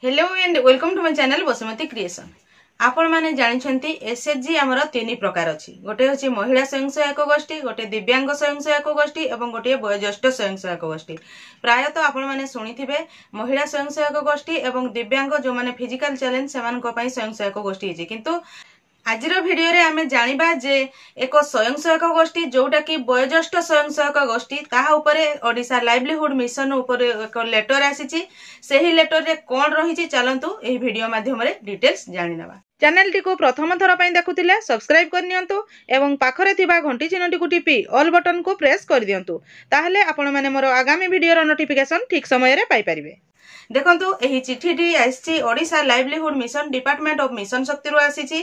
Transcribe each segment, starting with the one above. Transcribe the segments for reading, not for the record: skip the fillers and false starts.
Hello and welcome to my channel Basumati creation. आपण माने जानिछंती SHG हमर तीन प्रकार अछि। गोटे अछि महिला स्वयं सहायक गोष्ठी, गोटे दिव्यांग स्वयं सहायक गोष्ठी एवं गोटे वयोज्येष्ठ स्वयं सहायक गोष्ठी। प्रायतः आपण माने सुनिथिबे महिला स्वयं सहायक गोष्ठी एवं दिव्यांग जो माने फिजिकल चैलेंज सेमानक पई स्वयं सहायक गोष्ठी अछि। किंतु आजिर भिडियो रे आमे जानिबा जे एक स्वयं सहायक गोष्ठी जोटा कि वयोज्येष्ठ स्वयं सहायक गोष्ठी ताहा उपरे ओडिशा लाइवलीहुड मिशन उपरे एक लेटर आसीची। सेही लेटर रे कोन रहिची चलंतु एही भिडियो माध्यम रे डिटेल्स जानि नबा। चैनल टी को प्रथम थर पई देखुतिले सब्सक्राइब कर नियंतु एवं पाखरे थिबा घंटी चिन्हटी को टिपी ऑल बटन को प्रेस कर दियंतु। ताहले आपण माने मोर आगामी भिडियो रो नोटिफिकेशन ठीक समय रे पाई परिबे। देखंतु एही चिठीटी आसीची Odisha livelihood mission department of mission Shakti रो आसीची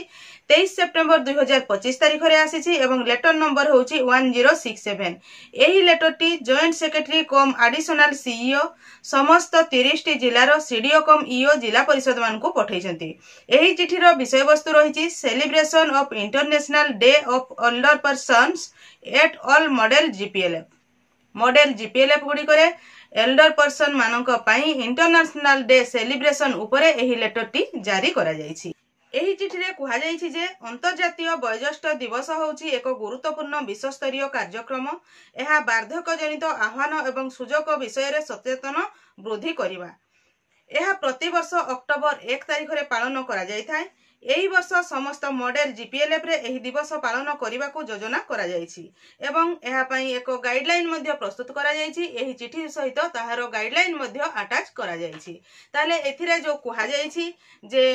23 सेप्टेम्बर 2025 तारिख रे आसीची एवं लेटर नंबर होची 1067। एही लेटर टी जॉइंट सेक्रेटरी कम एडिशनल सीईओ समस्त 30 टी जिल्ला रो सीडीओ कम ईओ जिला परिषद मान को पठैछंती। एही चिठी रो विषय वस्तु रहिची celebration of international day of older persons at all model GPLF गुडी करे एल्डर पर्सन मानक पई इंटरनेशनल डे सेलिब्रेशन उपरे एही लेटर टी जारी करा जायछि। एही चिठी रे कुहा जायछि जे अंतर्जातीय वयोज्येष्ठ दिवस होउछि एक गुरुत्वपूर्ण विश्वस्तरीय कार्यक्रम। एहा वार्धक्य जनित आह्वान एवं सुजोग विषय रे सचेतन वृद्धि करिवा। एहा प्रति वर्ष अक्टोबर 1 तारिख रे पालन करा जाय थाए। एही वर्ष समस्त मॉडल जीपीएलएफ रे एही दिवस पालन करिबा को योजना करा जायछि एवं एहा पई एक गाइडलाइन मध्ये प्रस्तुत करा जायछि। एही चिठी सहित ताहारो गाइडलाइन मध्ये अटैच करा जायछि। ताले एथिरे जो कुहा जायछि जे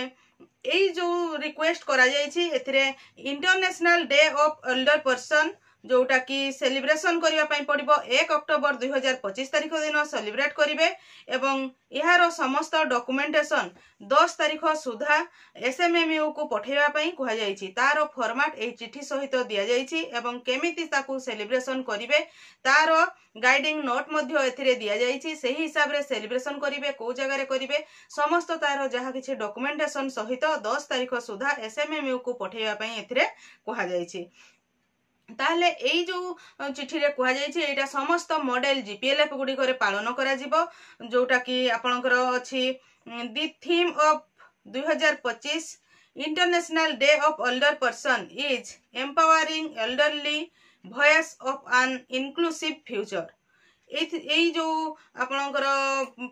एही जो रिक्वेस्ट करा जायछि एथिरे international day of older person जोटा कि सेलिब्रेशन करिवा पई पड़िबो 1 अक्टोबर 2025 तारिख दिन सेलिब्रेट करिवे एवं इहारो समस्त डॉक्यूमेंटेशन 10 तारिख सुधा एसएमएमयू को पठेवा पई कुहा जायछि। तारो फॉर्मेट एही चिठी सहित दिया जायछि एवं केमिति ताकू सेलिब्रेशन करिवे तारो गाइडिंग नोट मध्ये एथिरे दिया जायछि। सेही हिसाब रे सेलिब्रेशन करिवे को जगह रे करिवे समस्त तारो जहा किछि डॉक्यूमेंटेशन सहित 10 तारिख सुधा एसएमएमयू को पठेवा पई एथिरे कुहा जायछि। ताहले एई जो चिठी रे कुहा जायछि एटा समस्त मॉडल जीपीएलएफ गुडी करे पालन करा जिवो जोटा कि आपनकर अछि the theme of 2025 international day of older person is empowering elderly voice of an inclusive future. एई जो आपनकर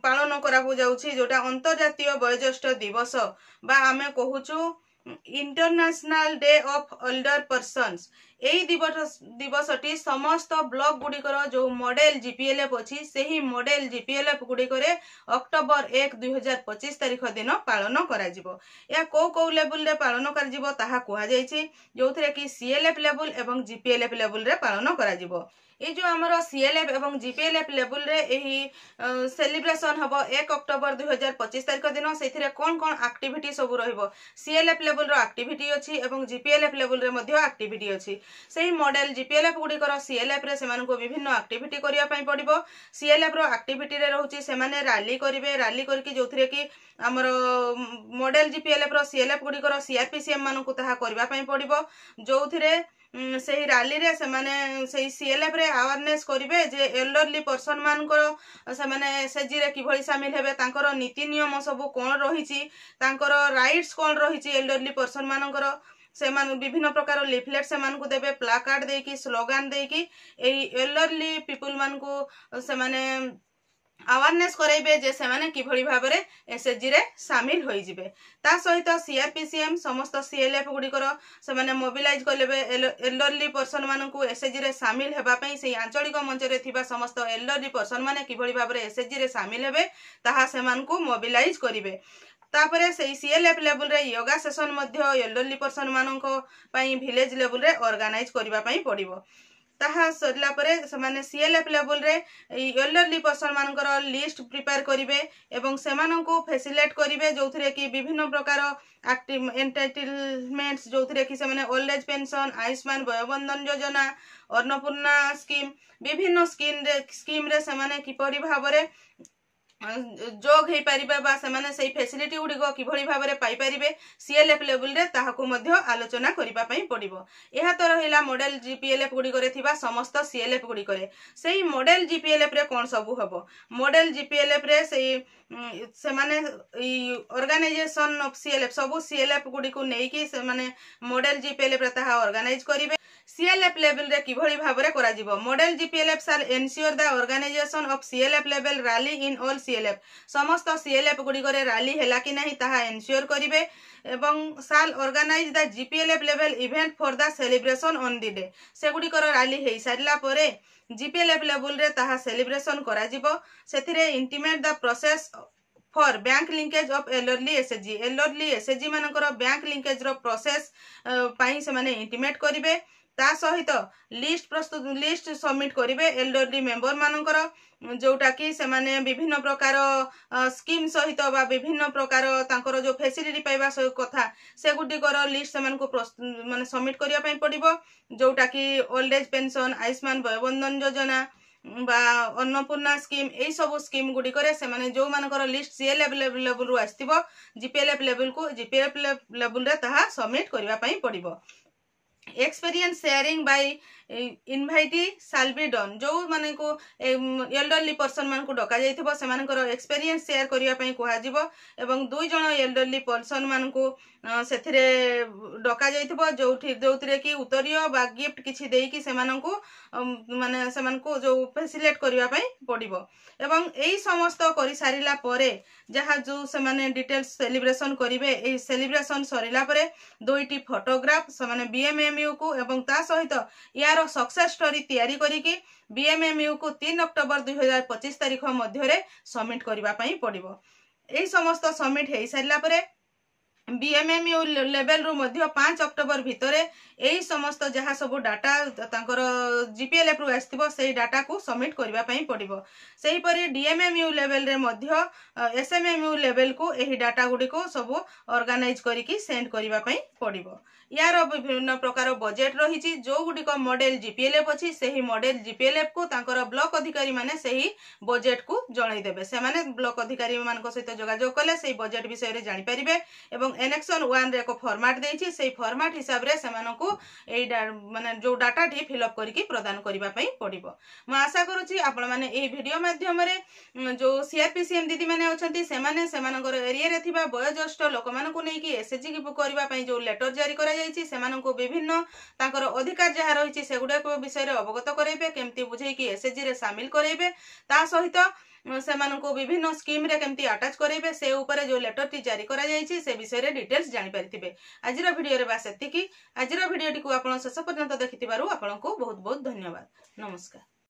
पालन करा जाउछि जोटा अंतर्जातीय वयोज्येष्ठ दिवस बा आमे कहूछु international day of older persons. एई दिवसटी समस्त ब्लॉक गुडिकर जो मॉडल जीपीएलएफ अछि सेही मॉडल जीपीएलएफ गुडिकर अक्टोबर 1 2025 तारिख दिन पालन करा जिवो। या को लेवल रे पालन करा जिवो ताहा कुहा जायछि जोथरे कि सीएलएफ लेवल एवं जीपीएलएफ लेवल रे पालन करा जिवो। ए जो हमरो सीएलएफ एवं जीपीएलएफ लेवल रे एही सेलिब्रेशन हबो 1 अक्टोबर 2025 तारिख दिन सेथिरे कोन कोन एक्टिविटी सब रहइबो। सीएलएफ लेवल रो एक्टिविटी अछि एवं जीपीएलएफ लेवल रे मध्ये एक्टिविटी अछि। सेही मॉडल जीपीएलएफ गुडी कर सीएलएफ रे सेमान को विभिन्न एक्टिविटी करिया पई पड़िबो। सीएलएफ रो एक्टिविटी रे रहउछि सेमाने रैली करिवे रैली करके जोथरे कि हमरो मॉडल जीपीएलएफ रो सीएलएफ गुडी कर सीआरपीसीएम मानकु ताहा करिवा पई पड़िबो जोथरे सेही रैली रे सेमाने सेही सीएलएफ रे अवेयरनेस करिवे जे एल्डरली पर्सन मानकर सेमाने एसएचजी रे किभଳି शामिल हेबे तांकर नीति नियम सब कोन रहिछि तांकर राइट्स कोन रहिछि एल्डरली पर्सन मानकर सेमान विभिन्न प्रकार लिफलेट सेमान को देबे प्लाकार्ड देकी स्लोगान देकी एही एल्डरली पीपल मान को सेमाने अवेयरनेस कराइबे जे सेमाने किभଳି भाबरे एसएचजी रे शामिल होई जिवे। ता सहित सीआरपीसीएम समस्त सीएलएफ गुडिकर सेमाने मोबिलाइज करलेबे एल्डरली पर्सन मानकु एसएचजी रे शामिल हेबा पई सेही आंचलिक मंच रे थिबा समस्त एल्डरली पर्सन माने किभଳି भाबरे एसएचजी रे शामिल हेबे ताहा सेमानकु मोबिलाइज करिवे। तापरे सेही सीएलएफ लेवल रे योगा सेशन मध्य एल्डरली पर्सन मानक पई विलेज लेवल रे ऑर्गेनाइज करिवा पई पड़िबो। ताहा सरला परे समाने सीएलएफ लेवल रे एल्डरली पर्सन मानकर लिस्ट प्रिपेयर करिवे एवं सेमानंको फैसिलिटेट करिवे जोथरे कि विभिन्न प्रकार एक्टिव एंटाइटलमेंट्स जोथरे कि सेमाने ओल्ड एज पेंशन आयुष्मान वयोबंधन योजना अन्नपूर्णा स्कीम विभिन्न स्कीम रे सेमाने किपरि भाबरे जोग हो पारे से से फैसिलिटी गुड़िक किभली भाव में पाइपर सीएलएफ लेवल रे ताहाकू मध्य आलोचना करने पड़ो। यह तो रहा मॉडल जीपीएलएफ गुड़िक समस्त सीएलएफ गुड़िक से मॉडल जीपीएलएफ रे कौन सब हम मॉडल जीपीएलएफ रे से माने ऑर्गेनाइजेशन ऑफ सीएलएफ सब सीएलएफ गुड़िक नहीं से माने मॉडल जीपीएलएफ रे ताहा ऑर्गेनाइज करिवे। सीएलएफ लेवल रे किभली भाव में करा जिवो model GPLF shall ensure the organisation of CLF level rally in all CLF समस्त सीएलएफ गुड़िक रैली है कि नहीं ताहा एनश्योर करिवे एवं shall organise the GPLF level event for the celebration on the day से गुड़िक रैली हो सारा परे जीपीएलएफ लेवल रे ताहा सेलिब्रेशन करा जिवो सेथिरे intimate the process for bank linkage of elderly SHG मानकर बैंक लिंकेज रो प्रोसेस पाई से माने इंटीमेट करिवे ता सहित लिस्ट प्रस्तुत लिस्ट सबमिट करिवे एल्डरली मेंबर मानकर जोटा कि से माने विभिन्न प्रकार स्कीम सहित बा विभिन्न प्रकार तांकर जो फैसिलिटी पाइबा कथा से गुडिकर लिस्ट से माने सबमिट करिया पई पड़िबो जोटा कि ओल्ड एज पेंशन आयुष्मान वयोबंधन योजना बा अन्नपूर्णा स्कीम यही सब स्कीम गुड़िक से जो मानकर लिस्ट सीएलएफ लेवल रु आसथिबो जीपीएलएफ लेवल को जीपीएलएफ लेवल रे ताहा सबमिट करिया पई पड़िबो। Experience sharing by invitee shall be done जो माने को एल्डरली पर्सन मान को डका जाइथिबो से मानकर एक्सपीरियंस शेयर करिया पई कुहा जिवो एवं दुई जण एल्डरली पर्सन मान को सेथिरे डका जाइथिबो जोथिरे कि उत्तरीय बा गिफ्ट किछि देई कि से मानन को माने से मान को जो फैसिलिटेट करिया पई पड़िबो एवं एई समस्त करि सारिला परे जहा जो से माने डिटेल्स सेलिब्रेशन करिवे एई सेलिब्रेशन सरिला परे दुईटी फोटोग्राफ से माने बीएमएमयू को एवं ता सहित यार सक्सेस स्टोरी तैयारी करिकी बीएमएमयू को 3 अक्टोबर 2025 तारीख मध्य सबमिट करबा पई पड़िबो। एई समस्त सबमिट हो सारिला परे बीएमएमयू लेवल रु मध्य 5 अक्टोबर भितरे एई समस्त जहा सब डाटा तांकर जीपीएलएफ रु आस्थिबो सेही डाटा को सबमिट करबा पई पड़िबो। सेही परि डीएमएमयू लेवल रे मध्य एसएमएमयू लेवल को एही डाटा गुडी को सब ऑर्गेनाइज करिकी सेंड करबा पई पड़िबो। यार विभिन्न प्रकार बजेट रही जो गुडिक मॉडल जीपीएलएफ अच्छी से मॉडल जीपीएलएफ को तांकर ब्लॉक अधिकारी माने सही बजेट को जणाई देबे से माने ब्लॉक अधिकारी मानक सहित जोगाजोग कले से बजेट विषय रे जानि परिबे एवं एनेक्शन 1 रे एको फॉर्मेट देछि से फॉर्मेट हिसाब रे से मानको एई माने जो डाटा टी फिल अप करिकी प्रदान करिबा पई पड़िबो। म आशा करूची आपण माने एई वीडियो माध्यम रे जो सीआरपीसीएम दीदी माने अछंती से माने सेमानकर एरिया रे थिबा वयोज्येष्ठ लोक मानको नै कि एसएचजी की बुक करबा पई जो लेटर जारी करा जाइछि सेमाननको विभिन्न तांकर अधिकार जहा रहिछि सेगुडा को विषय रे अवगत करैबे केमती बुझै कि एसएचजी रे शामिल करैबे ता सहित सेमाननको विभिन्न स्कीम रे केमती अटैच करैबे से ऊपर जो लेटर टी जारी करा जाइछि से विषय रे डिटेल्स जानि परिथिबे। आजिर वीडियो रे बास एतिकी आजिर वीडियो टी को आपण शेष पर्यंत देखिथिबारु आपनको बहुत बहुत धन्यवाद। नमस्कार।